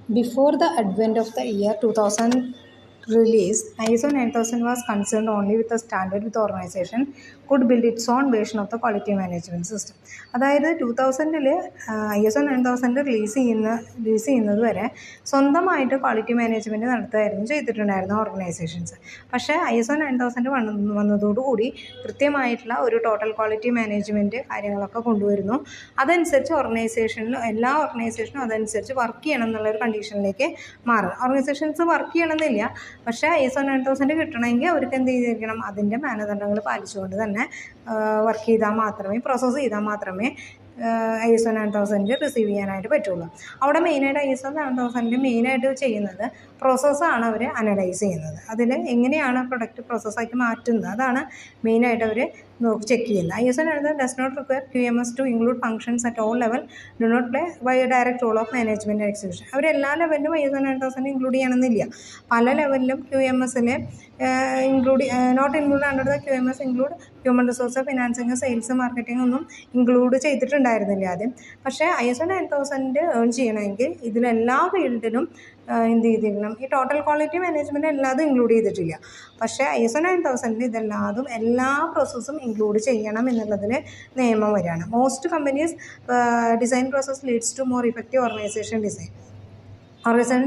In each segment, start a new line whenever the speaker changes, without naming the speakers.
Before the advent of the year 2000 release, ISO 9000 was concerned only with the standard with the organization could build its own version of the quality management system. അതായത് 2000-ൽ ISO 9000 release ചെയ്യുന്നത് വരെ സ്വന്തമായിട്ട് quality management നടത്തുകയായിരുന്നു ചെയ്തിട്ടുണ്ടായിരുന്ന organisations. പക്ഷേ ISO 9000 വന്നതോടുകൂടി കൃത്യമായിട്ടുള്ള ഒരു total quality management കാര്യങ്ങളൊക്കെ കൊണ്ടുവരുന്നു. അതനുസരിച്ച് എല്ലാ ഓർഗനൈസേഷനും അതനുസരിച്ച് വർക്ക് ചെയ്യണം എന്നുള്ളൊരു കണ്ടീഷനിലേക്ക് മാറും. ഓർഗനൈസേഷൻസ് വർക്ക് ചെയ്യണമെന്നില്ല, പക്ഷേ ISO 9000 കിട്ടണമെങ്കിൽ അവർക്ക് എന്ത് ചെയ്തിരിക്കണം, അതിൻ്റെ മാനദണ്ഡങ്ങൾ പാലിച്ചുകൊണ്ട് തന്നെ വർക്ക് ചെയ്താൽ മാത്രമേ, പ്രോസസ്സ് ചെയ്താൽ മാത്രമേ ISO 9000 റിസീവ് ചെയ്യാനായിട്ട് പറ്റുള്ളൂ. അവിടെ മെയിനായിട്ട് ISO 9000 മെയിനായിട്ട് ചെയ്യുന്നത് പ്രോസസ്സാണ് അവർ അനലൈസ് ചെയ്യുന്നത്. അതിൽ എങ്ങനെയാണ് പ്രൊഡക്റ്റ് പ്രോസസ്സാക്കി മാറ്റുന്നത്, അതാണ് മെയിനായിട്ട് അവർ ചെക്ക് ചെയ്യുന്നത്. ISO 9000 does not require QMS to include functions at all level, do not play by a direct role of management and execution. അവർ എല്ലാ ലെവലിലും ISO 9000 ഇൻക്ലൂഡ് ചെയ്യണമെന്നില്ല. പല ലെവലിലും QMSൽ not include under the QMS include human resource, financing, sales, marketing ഒന്നും include ചെയ്തിട്ടുണ്ടായിരുന്നില്ല ആദ്യം. പക്ഷേ ISO 9000 ഏൺ ചെയ്യണമെങ്കിൽ ഇതിലെല്ലാ ഫീൽഡിലും എന്ത് ചെയ്തിരിക്കണം, ഈ ടോട്ടൽ ക്വാളിറ്റി മാനേജ്മെൻറ്റ് എല്ലാതും ഇൻക്ലൂഡ് ചെയ്തിട്ടില്ല. പക്ഷേ ISO 9000 ഇതെല്ലാതും എല്ലാ പ്രോസസ്സും ഇൻക്ലൂഡ് ചെയ്യണം എന്നുള്ളതിൽ നിയമം വരികയാണ്. Most companies design process leads to more effective organization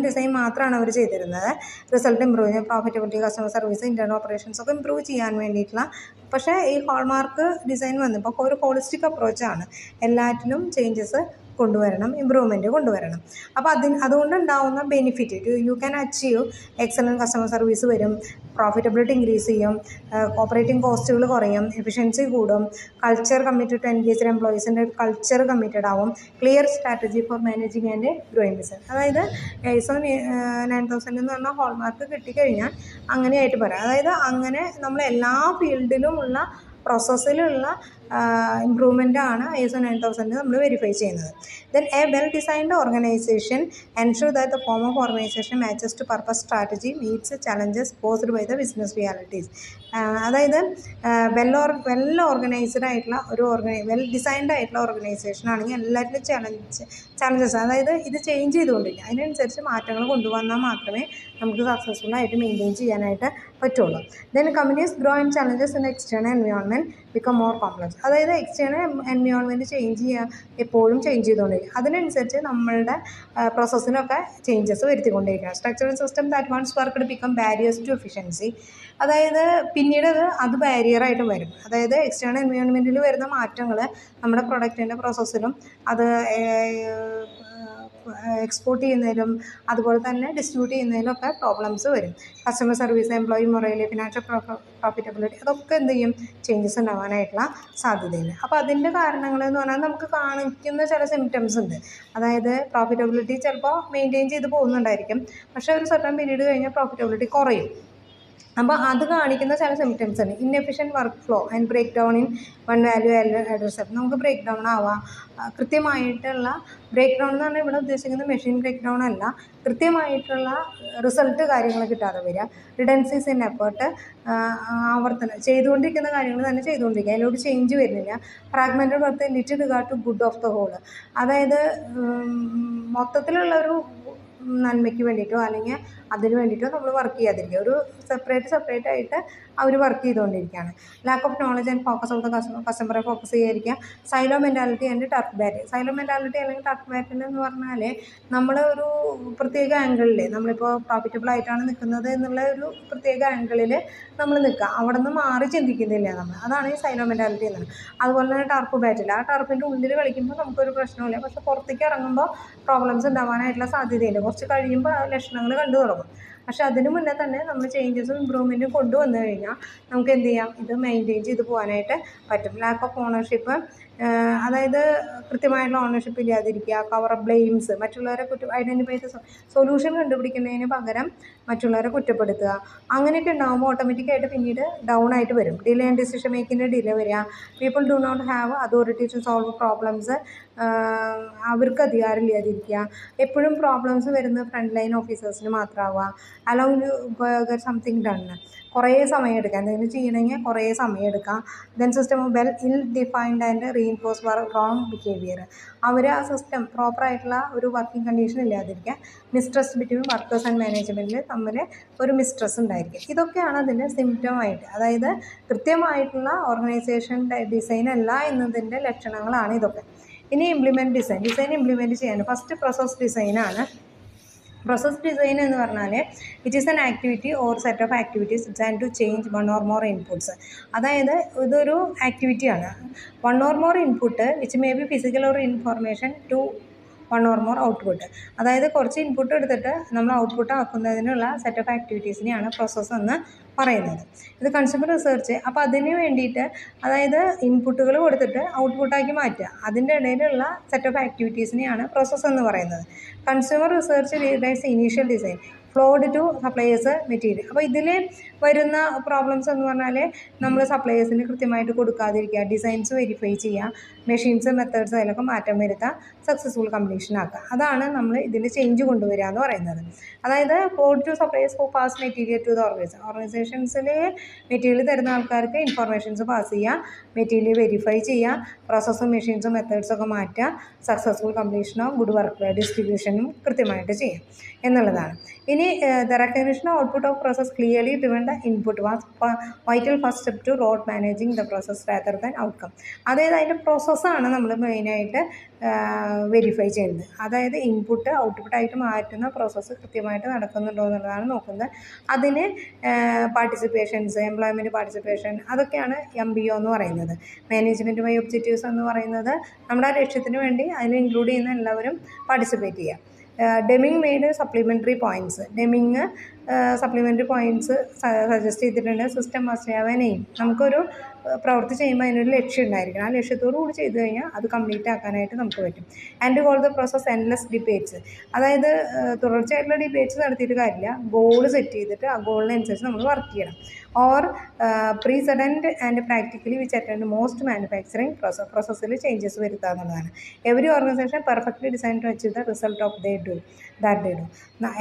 design മാത്രമാണ് അവർ ചെയ്തിരുന്നത്. റിസൾട്ട് ഇമ്പ്രൂവ് ചെയ്യാൻ, profitability, customer service, internal operations ഒക്കെ ഇമ്പ്രൂവ് ചെയ്യാൻ വേണ്ടിയിട്ടുള്ള. പക്ഷേ ഈ ഹോൾമാർക്ക് ഡിസൈൻ വന്നപ്പോൾ ഒരു ഹോളിസ്റ്റിക് അപ്രോച്ചാണ്, എല്ലാറ്റിലും ചേഞ്ചസ് കൊണ്ടുവരണം, ഇമ്പ്രൂവ്മെൻറ്റ് കൊണ്ടുവരണം. അപ്പോൾ അതുകൊണ്ടുണ്ടാവുന്ന benefit, you can achieve excellent customer service വരും, പ്രോഫിറ്റബിലിറ്റി ഇൻക്രീസ് ചെയ്യും, ഓപ്പറേറ്റിംഗ് കോസ്റ്റുകൾ കുറയും, എഫിഷ്യൻസി കൂടും, കൾച്ചർ കമ്മിറ്റഡ് ടു എൻഗേജ്ഡ് എംപ്ലോയീസിൻ്റെ കൾച്ചർ കമ്മിറ്റഡ് ആവും, clear strategy for managing and growing business. അതായത് ISO 9000 എന്ന് പറഞ്ഞാൽ ഹോൾമാർക്ക് കിട്ടിക്കഴിഞ്ഞാൽ അങ്ങനെയായിട്ട് പറയാം. അതായത് അങ്ങനെ നമ്മൾ എല്ലാ ഫീൽഡിലുമുള്ള പ്രോസസ്സിലുള്ള ഇമ്പ്രൂവ്മെൻ്റാണ് ISO 9000 നമ്മൾ വെരിഫൈ ചെയ്യുന്നത്. Then a well designed organization ensure that the form of organization matches to purpose, strategy, meets challenges posed by the business realities. അതായത് വെൽ ഓർഗനൈസ്ഡ് ആയിട്ടുള്ള വെൽ ഡിസൈൻഡ് ആയിട്ടുള്ള ഓർഗനൈസേഷൻ ആണെങ്കിൽ എല്ലാറ്റിലും ചലഞ്ചസ്, അതായത് ഇത് ചേഞ്ച് ചെയ്തുകൊണ്ടിരിക്കുക, അതിനനുസരിച്ച് മാറ്റങ്ങൾ കൊണ്ടുവന്നാൽ മാത്രമേ നമുക്ക് സക്സസ്ഫുള്ളായിട്ട് മെയിൻറ്റെയിൻ ചെയ്യാനായിട്ട് പറ്റുള്ളൂ. Then companies grow and challenges in external environment become more complex. അതായത് എക്സ്റ്റേണൽ എൻവയോൺമെൻറ്റ് എപ്പോഴും ചേഞ്ച് ചെയ്തുകൊണ്ടിരിക്കും, അതിനനുസരിച്ച് നമ്മളുടെ പ്രോസസ്സിലൊക്കെ ചേഞ്ചസ് വരുത്തിക്കൊണ്ടിരിക്കണം. Structural system that once worked become barriers to efficiency. അതായത് പിന്നീട് അത് ബാരിയറായിട്ട് വരും. അതായത് എക്സ്റ്റേണൽ എൻവയോൺമെൻറ്റിൽ വരുന്ന മാറ്റങ്ങൾ നമ്മുടെ പ്രൊഡക്റ്റിൻ്റെ പ്രോസസ്സിലും അത് എക്സ്പോർട്ട് ചെയ്യുന്നതിലും അതുപോലെ തന്നെ ഡിസ്ട്രിബ്യൂട്ട് ചെയ്യുന്നതിലൊക്കെ പ്രോബ്ലംസ് വരും. Customer service, employee morale, financial profitability, അതൊക്കെ എന്ത് ചെയ്യും, ചേഞ്ചസ് ഉണ്ടാകാനായിട്ടുള്ള സാധ്യതയില്ല. അപ്പോൾ അതിൻ്റെ കാരണങ്ങളെന്ന് പറഞ്ഞാൽ നമുക്ക് കാണിക്കുന്ന ചില സിംറ്റംസ് ഉണ്ട്. അതായത് പ്രോഫിറ്റബിലിറ്റി ചിലപ്പോൾ മെയിൻറ്റെയിൻ ചെയ്ത് പോകുന്നുണ്ടായിരിക്കും, പക്ഷേ ഒരു സർട്ടൺ പീരീഡ് കഴിഞ്ഞാൽ പ്രോഫിറ്റബിലിറ്റി കുറയും. അപ്പോൾ അത് കാണിക്കുന്ന ചില സിംറ്റംസ് ഉണ്ട്. Inefficient work flow and break down in one value address. നമുക്ക് ബ്രേക്ക് ഡൗൺ ആവാം, കൃത്യമായിട്ടുള്ള ബ്രേക്ക് ഡൗൺ എന്ന് പറഞ്ഞാൽ ഇവിടെ ഉദ്ദേശിക്കുന്നത് മെഷീൻ ബ്രേക്ക് ഡൗൺ അല്ല, കൃത്യമായിട്ടുള്ള റിസൾട്ട് കാര്യങ്ങൾ കിട്ടാതെ വരിക. റിഡൻസീസ് ഇൻ എഫേർട്ട്, ചെയ്തുകൊണ്ടിരിക്കുന്ന കാര്യങ്ങൾ തന്നെ ചെയ്തുകൊണ്ടിരിക്കുക, അതിലോട്ട് ചേഞ്ച് വരുന്നില്ല. Fragmented work little regard to good of the whole. അതായത് മൊത്തത്തിലുള്ളൊരു നന്മയ്ക്ക് വേണ്ടിയിട്ടോ അല്ലെങ്കിൽ അതിന് വേണ്ടിയിട്ടോ നമ്മൾ വർക്ക് ചെയ്യാതിരിക്കുക, ഒരു സെപ്പറേറ്റ് ആയിട്ട് അവർ വർക്ക് ചെയ്തുകൊണ്ടിരിക്കുകയാണ്. Lack of knowledge and focus of the കസ്റ്റമറെ ഫോക്കസ് ചെയ്യാതിരിക്കുക. Silo mentality and turf bat. Silo mentality അല്ലെങ്കിൽ ടഫ് ബാറ്റിൽ എന്ന് പറഞ്ഞാൽ നമ്മൾ ഒരു പ്രത്യേക ആംഗിളിൽ, നമ്മളിപ്പോൾ പ്രോഫിറ്റബിൾ ആയിട്ടാണ് നിൽക്കുന്നത് എന്നുള്ള ഒരു പ്രത്യേക ആംഗിളിൽ നമ്മൾ നിൽക്കുക, അവിടെ നിന്ന് മാറി ചിന്തിക്കുന്നില്ല നമ്മൾ, അതാണ് ഈ സൈലോ മെൻറ്റാലിറ്റി എന്നത്. അതുപോലെ തന്നെ ടർഫ് ബാറ്റിൽ, ആ ടർഫിൻ്റെ ഉള്ളിൽ കളിക്കുമ്പോൾ നമുക്കൊരു പ്രശ്നമില്ല, പക്ഷേ പുറത്തേക്ക് ഇറങ്ങുമ്പോൾ പ്രോബ്ലംസ് ഉണ്ടാവാനായിട്ടുള്ള സാധ്യതയില്ല. കുറച്ച് കഴിയുമ്പോൾ ലക്ഷണങ്ങൾ കണ്ടു തുടങ്ങും. പക്ഷെ അതിന് മുന്നേ തന്നെ നമ്മൾ ചേഞ്ചസും ഇമ്പ്രൂവ്മെൻറ്റും കൊണ്ടുവന്നു കഴിഞ്ഞാൽ നമുക്ക് എന്ത് ചെയ്യാം, ഇത് മെയിൻറ്റെയിൻ ചെയ്ത് പോകാനായിട്ട് പറ്റും. ലാക്ക് ഓഫ് ഓണർഷിപ്പ്, അതായത് കൃത്യമായിട്ടുള്ള ഓണർഷിപ്പ് ഇല്ലാതിരിക്കുക. കവർ ബ്ലെയിംസ്, മറ്റുള്ളവരെ ഐഡൻറ്റിഫൈ ചെയ്ത് സൊല്യൂഷൻ കണ്ടുപിടിക്കുന്നതിന് പകരം മറ്റുള്ളവരെ കുറ്റപ്പെടുത്തുക, അങ്ങനെയൊക്കെ ഉണ്ടാകുമ്പോൾ ഓട്ടോമാറ്റിക്കായിട്ട് പിന്നീട് ഡൗൺ ആയിട്ട് വരും. ഡിലേ ആൻഡ് ഡിസിഷൻ മേക്കിങ്ങിൻ്റെ ഡിലേ വരിക. People do not have authority to solve problems. അവർക്ക് അധികാരമില്ലാതിരിക്കുക, എപ്പോഴും പ്രോബ്ലംസ് വരുന്ന ഫ്രണ്ട് ലൈൻ ഓഫീസേഴ്സിന് മാത്രമാവുക, അലൗ സംതിങ് ഡൺ, കുറേ സമയം എടുക്കുക, എന്തെങ്കിലും ചെയ്യണമെങ്കിൽ കുറേ സമയം എടുക്കാം. Then system well ill defined and reinforce wrong behaviour, അവർ ആ സിസ്റ്റം പ്രോപ്പറായിട്ടുള്ള ഒരു വർക്കിംഗ് കണ്ടീഷൻ ഇല്ലാതിരിക്കുക, മിസ്ട്രസ്റ്റ് ബിറ്റ്വീൻ വർക്കേഴ്സ് ആൻഡ് മാനേജ്മെൻറ്റിൽ തമ്മിൽ ഒരു മിസ്ട്രസ് ഉണ്ടായിരിക്കും. ഇതൊക്കെയാണ് അതിൻ്റെ സിംറ്റമായിട്ട്, അതായത് കൃത്യമായിട്ടുള്ള ഓർഗനൈസേഷൻ ഡിസൈൻ അല്ല എന്നതിൻ്റെ ലക്ഷണങ്ങളാണ് ഇതൊക്കെ. ഇനി ഡിസൈൻ ഇംപ്ലിമെൻറ്റ് ചെയ്യാൻ ഫസ്റ്റ് പ്രോസസ് ഡിസൈനാണ്. പ്രോസസ് ഡിസൈൻ എന്ന് പറഞ്ഞാൽ it is an activity or set of activities design to change one or more inputs. അതായത് ഇതൊരു ആക്ടിവിറ്റിയാണ്. One or more input which may be physical or information to one or more output. അതായത് കുറച്ച് input എടുത്തിട്ട് നമ്മൾ output ആക്കുന്നതിനുള്ള set of ആക്ടിവിറ്റീസിനെയാണ് process എന്ന് പറയുന്നത്. ഇത് കൺസ്യൂമർ റിസർച്ച്. അപ്പോൾ അതിന് വേണ്ടിയിട്ട്, അതായത് ഇൻപുട്ടുകൾ കൊടുത്തിട്ട് ഔട്ട്പുട്ടാക്കി മാറ്റുക, അതിൻ്റെ ഇടയിലുള്ള സെറ്റ് ഓഫ് ആക്ടിവിറ്റീസിനെയാണ് പ്രോസസ്സ് എന്ന് പറയുന്നത്. Consumer research revise initial design flowed to suppliers material. അപ്പോൾ ഇതിൽ വരുന്ന പ്രോബ്ലംസ് എന്ന് പറഞ്ഞാൽ നമ്മൾ സപ്ലയേഴ്സിന് കൃത്യമായിട്ട് കൊടുക്കാതിരിക്കുക, ഡിസൈൻസ് വെരിഫൈ ചെയ്യുക, മെഷീൻസ് മെത്തേഡ്സ് അതിലൊക്കെ മാറ്റം വരുത്തുക, സക്സസ്ഫുൾ കംപ്ലീഷൻ ആക്കുക. അതാണ് നമ്മൾ ഇതിൽ ചേഞ്ച് കൊണ്ടുവരിക എന്ന് പറയുന്നത്. അതായത് flowed to suppliers who pass material to the ഓർഗനൈസേഷൻസിൽ മെറ്റീരിയൽ തരുന്ന ആൾക്കാർക്ക് ഇൻഫർമേഷൻസ് പാസ് ചെയ്യുക, മെറ്റീരിയൽ വെരിഫൈ ചെയ്യുക, പ്രോസസ്സും മെഷീൻസും മെത്തേഡ്സൊക്കെ മാറ്റുക, സക്സസ്ഫുൾ കംപ്ലീഷനോ ഗുഡ് വർക്ക് ഡിസ്ട്രിബ്യൂഷനും കൃത്യമായിട്ട് ചെയ്യാം എന്നുള്ളതാണ്. ഇനി the recognition output of process clearly driven the input was vital first step to road managing the process rather than outcome. അതായത് അതിൻ്റെ പ്രോസസ്സാണ് നമ്മൾ മെയിനായിട്ട് വെരിഫൈ ചെയ്യുന്നത്. അതായത് ഇൻപുട്ട് ഔട്ട്പുട്ടായിട്ട് മാറ്റുന്ന പ്രോസസ്സ് കൃത്യമായിട്ട് നടക്കുന്നുണ്ടോ എന്നുള്ളതാണ് നോക്കുന്നത്. അതിന് പാർട്ടിസിപ്പേഷൻസ്, എംപ്ലോയ്മെൻറ്റ് പാർട്ടിസിപ്പേഷൻ, അതൊക്കെയാണ് MBO എന്ന് പറയുന്നത്. മാനേജ്മെൻറ്റ് ബൈ ഒബ്ജക്റ്റീവ്സ് എന്ന് പറയുന്നത് നമ്മുടെ ലക്ഷ്യത്തിന് വേണ്ടി അതിൽ ഇൻക്ലൂഡ് ചെയ്യുന്ന എല്ലാവരും പാർട്ടിസിപ്പേറ്റ് ചെയ്യുക. Deming made supplementary points. Deming supplementary points suggest ചെയ്തിട്ടുണ്ട്. System must have an aim. നമുക്കൊരു പ്രവൃത്തി ചെയ്യുമ്പോൾ അതിനൊരു ലക്ഷ്യം ഉണ്ടായിരിക്കണം. ആ ലക്ഷ്യത്തോടു കൂടി ചെയ്തു കഴിഞ്ഞാൽ അത് കംപ്ലീറ്റ് ആക്കാനായിട്ട് നമുക്ക് പറ്റും. And call the process endless debates. അതായത് തുടർച്ചയായിട്ടുള്ള ഡിബേറ്റ്സ് നടത്തിയിട്ട് കാര്യമില്ല, ഗോൾ സെറ്റ് ചെയ്തിട്ട് ആ ഗോളിനനുസരിച്ച് നമ്മൾ വർക്ക് ചെയ്യണം. Or precedent and practically which attend most manufacturing പ്രോസസ്സിൽ ചേഞ്ചസ് വരുത്തുക എന്നുള്ളതാണ്. Every organization perfectly design to achieve the result of they do.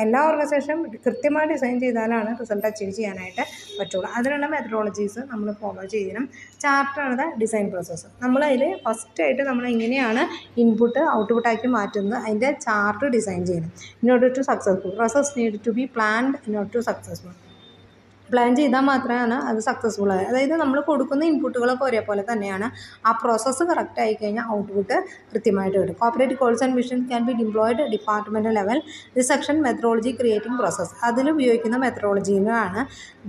എല്ലാ ഓർഗനൈസേഷനും കൃത്യമായി ഡിസൈൻ ചെയ്താലാണ് റിസൾട്ട് അച്ചീവ് ചെയ്യാനായിട്ട് പറ്റുള്ളൂ. അതിനുള്ള മെത്തഡോളജീസ് നമ്മൾ ഫോളോ ചെയ്യണം. ചാർട്ടാണ് ദ ഡിസൈൻ പ്രോസസ്സ്. നമ്മളതിൽ ഫസ്റ്റായിട്ട് നമ്മൾ എങ്ങനെയാണ് ഇൻപുട്ട് ഔട്ട്പുട്ടാക്കി മാറ്റുന്നത്, അതിൻ്റെ ചാർട്ട് ഡിസൈൻ ചെയ്യണം. In order to successful process need to be planned in order to successful. Plan ചെയ്താൽ മാത്രമാണ് അത് സക്സസ്ഫുൾ ആയത്. അതായത് നമ്മൾ കൊടുക്കുന്ന ഇൻപുട്ടുകളൊക്കെ ഒരേപോലെ തന്നെയാണ്. ആ പ്രോസസ്സ് കറക്റ്റ് ആയി കഴിഞ്ഞാൽ ഔട്ട്പുട്ട് കൃത്യമായിട്ട് വരും. Corporate goals and vision can be deployed department level. This section methodology creating process. അതിൽ ഉപയോഗിക്കുന്ന മെത്തഡോളജിയിലാണ്.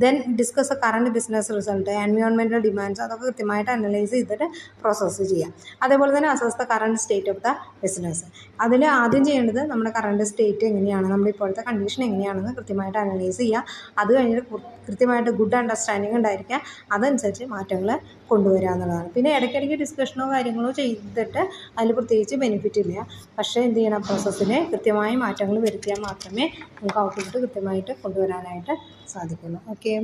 Then discuss current business result, environmental demands, അതൊക്കെ കൃത്യമായിട്ട് അനലൈസ് ചെയ്തിട്ട് പ്രോസസ്സ് ചെയ്യാം. അതേപോലെ തന്നെ assess the current state of the business. അതിൽ ആദ്യം ചെയ്യേണ്ടത് നമ്മുടെ കറണ്ട് സ്റ്റേറ്റ് എങ്ങനെയാണ്, നമ്മുടെ ഇപ്പോഴത്തെ കണ്ടീഷൻ എങ്ങനെയാണെന്ന് കൃത്യമായിട്ട് അനലൈസ് ചെയ്യുക. അത് കഴിഞ്ഞിട്ട് കൃത്യമായിട്ട് ഗുഡ് അണ്ടർസ്റ്റാൻഡിങ് ഉണ്ടായിരിക്കുക, അതനുസരിച്ച് മാറ്റങ്ങൾ കൊണ്ടുവരിക എന്നുള്ളതാണ്. പിന്നെ ഇടയ്ക്കിടയ്ക്ക് ഡിസ്കഷനോ കാര്യങ്ങളോ ചെയ്തിട്ട് അതിൽ പ്രത്യേകിച്ച് ബെനിഫിറ്റ് ഇല്ല. പക്ഷേ എന്ത് ചെയ്യണം, പ്രോസസ്സിന് കൃത്യമായ മാറ്റങ്ങൾ വരുത്തിയാൽ മാത്രമേ നമുക്ക് ഔട്ട്പുട്ട് കൃത്യമായിട്ട് കൊണ്ടുവരാനായിട്ട് സാധിക്കുള്ളൂ. ഓക്കെ.